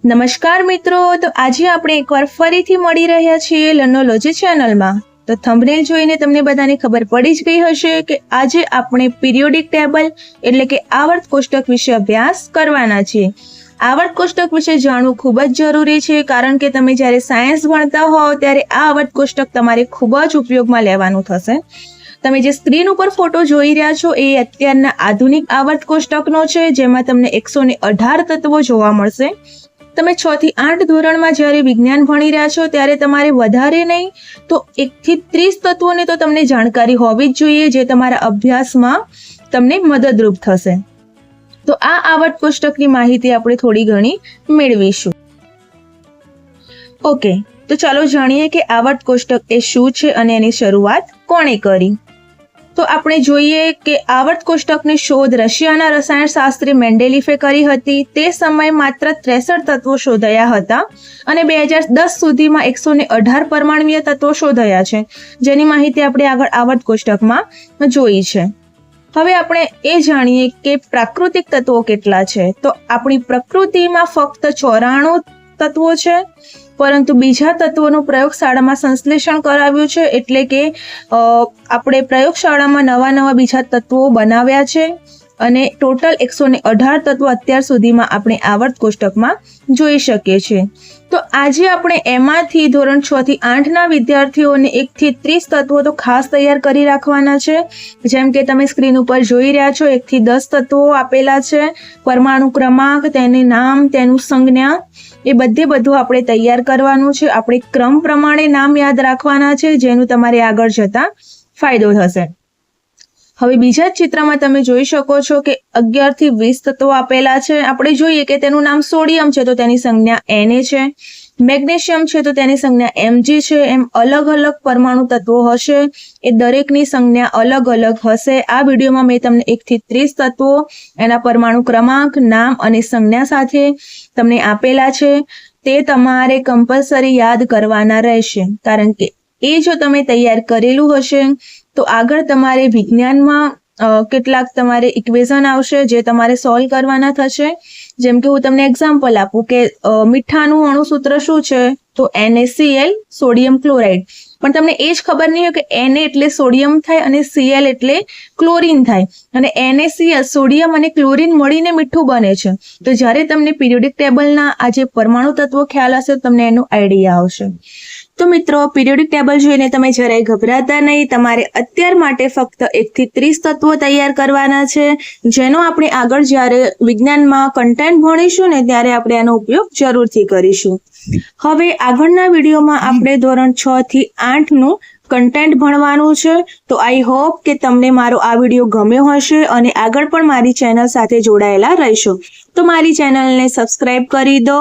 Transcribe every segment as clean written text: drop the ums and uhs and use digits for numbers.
નમસ્કાર મિત્રો, તો આજે આપણે એકવાર ફરીથી મળી રહ્યા છીએ લર્નોલોજી ચેનલમાં। તો થંબનેલ જોઈને તમને બધાને ખબર પડી જ ગઈ હશે કે આજે આપણે પીરિયોડિક ટેબલ એટલે કે આવર્ત કોષ્ટક વિશે અભ્યાસ કરવાના છીએ। આવર્ત કોષ્ટક વિશે જાણવું ખૂબ જ જરૂરી છે, કારણ કે તમે જ્યારે સાયન્સ ભણતા હોવ ત્યારે આ આવર્ત કોષ્ટક તમારે ખૂબ જ ઉપયોગમાં લેવાનું થશે। તમે જે સ્ક્રીન ઉપર ફોટો જોઈ રહ્યા છો એ અત્યારના આધુનિક આવર્ત કોષ્ટકનો છે, જેમાં તમને 118 તત્વો જોવા મળશે। તમે 6 થી 8 ધોરણમાં જ્યારે વિજ્ઞાન ભણી રહ્યા છો ત્યારે તમારે વધારે નહીં તો 1 થી 30 તત્વોની તો તમને જાણકારી હોવી જ જોઈએ, જે તમારા અભ્યાસમાં તમને મદદરૂપ થશે। તો આ આવર્ત કોષ્ટકની માહિતી આપણે થોડી ઘણી મેળવીશું। ઓકે, તો ચાલો જાણીએ કે આવર્ત કોષ્ટક એ શું છે અને એની શરૂઆત કોણે કરી। તો આપણે જોઈએ કે આવર્ત કોષ્ટકની શોધ રશિયાના રસાયણશાસ્ત્રી મેન્ડેલીફે કરી હતી। તે સમયે માત્ર 63 તત્વો શોધાયા હતા અને 2010 સુધીમાં 118 પરમાણુય તત્વો શોધાયા છે, જેની માહિતી આપણે આગળ આવર્ત કોષ્ટકમાં જોઈ છે। હવે આપણે એ જાણીએ કે પ્રાકૃતિક તત્વો કેટલા છે। તો આપણી પ્રકૃતિમાં ફક્ત 94 તત્વો છે, પરંતુ બીજા તત્વોનું પ્રયોગશાળામાં સંશ્લેષણ કરાવ્યું છે, એટલે કે આપણે પ્રયોગશાળામાં નવા બીજા તત્વો બનાવ્યા છે અને ટોટલ 118 તત્વો અત્યાર સુધીમાં આપણે આવર્ત કોષ્ટકમાં જોઈ શકીએ છીએ। તો આજે આપણે એમાંથી ધોરણ 6 થી 8ના વિદ્યાર્થીઓને 1 થી 30 તત્વો તો ખાસ તૈયાર કરી રાખવાના છે। જેમ કે તમે સ્ક્રીન ઉપર જોઈ રહ્યા છો, 1 થી 10 તત્વો આપેલા છે, પરમાણુ ક્રમાંક, તેનું નામ, તેનું સંજ્ઞા, એ બધું આપણે તૈયાર કરવાનું છે। આપણે ક્રમ પ્રમાણે નામ યાદ રાખવાના છે, જેનું તમારે આગળ જતા ફાયદો થશે। હવે બીજા જ ચિત્રમાં તમે જોઈ શકો છો કે 11 થી 20 તત્વો આપેલા છે। આપણે જોઈએ કે તેનું નામ સોડિયમ છે તો તેની સંજ્ઞા Na છે, મેગ્નેશિયમ છે તો તેની સંજ્ઞા Mg છે। એમ અલગ અલગ પરમાણુ તત્વો હશે, એ દરેકની સંજ્ઞા અલગ અલગ હશે। આ વિડીયોમાં મેં તમને 1 થી 30 તત્વો, એના પરમાણુ ક્રમાંક, નામ અને સંજ્ઞા સાથે તમને આપેલા છે। તે તમારે કમ્પલસરી યાદ કરવાના રહેશે, કારણ કે એ જો તમે તૈયાર કરેલું હશે તો આગળ તમારે વિજ્ઞાનમાં કેટલાક તમારે ઇક્વેશન આવશે જે તમારે સોલ્વ કરવાના થશે। જેમ કે હું તમને એક્ઝામ્પલ આપું કે મીઠાનું અણુસૂત્ર શું છે, તો NaCl, સોડિયમ ક્લોરાઇડ। પણ તમને એ જ ખબર નહીં હોય કે Na એટલે સોડિયમ થાય અને Cl એટલે ક્લોરીન થાય, અને NaCl સોડિયમ અને ક્લોરીન મળીને મીઠું બને છે। તો જ્યારે તમને પીરિયોડિક ટેબલના આ જે પરમાણુ તત્વો ખ્યાલ હશે તમને એનો આઈડિયા આવશે। તો મિત્રો, પીરિયોડિક ટેબલ જોઈને તમે જરાય ગભરાતા નહીં। તમારે અત્યાર માટે ફક્ત 1 થી 30 તત્વો તૈયાર કરવાના છે, જેનો આપણે આગળ જ્યારે વિજ્ઞાનમાં કન્ટેન્ટ ભણીશું ને ત્યારે આપણે એનો ઉપયોગ જરૂરથી કરીશું। હવે આગળના વિડીયોમાં આપણે ધોરણ 6 થી 8નું કન્ટેન્ટ ભણવાનું છે। તો આઈ હોપ કે તમને મારો આ વિડીયો ગમ્યો હશે અને આગળ પણ મારી ચેનલ સાથે જોડાયેલા રહેશો। તો મારી ચેનલને સબસ્ક્રાઇબ કરી દો,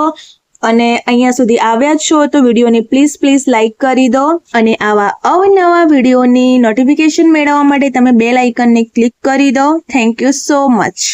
અને અહીંયા સુધી આવ્યા છો તો વિડીયોને પ્લીઝ લાઇક કરી દો, અને આવા અવનવા વિડીયોની નોટિફિકેશન મેળવવા માટે તમે બેલ આઇકનને ક્લિક કરી દો। Thank you so much.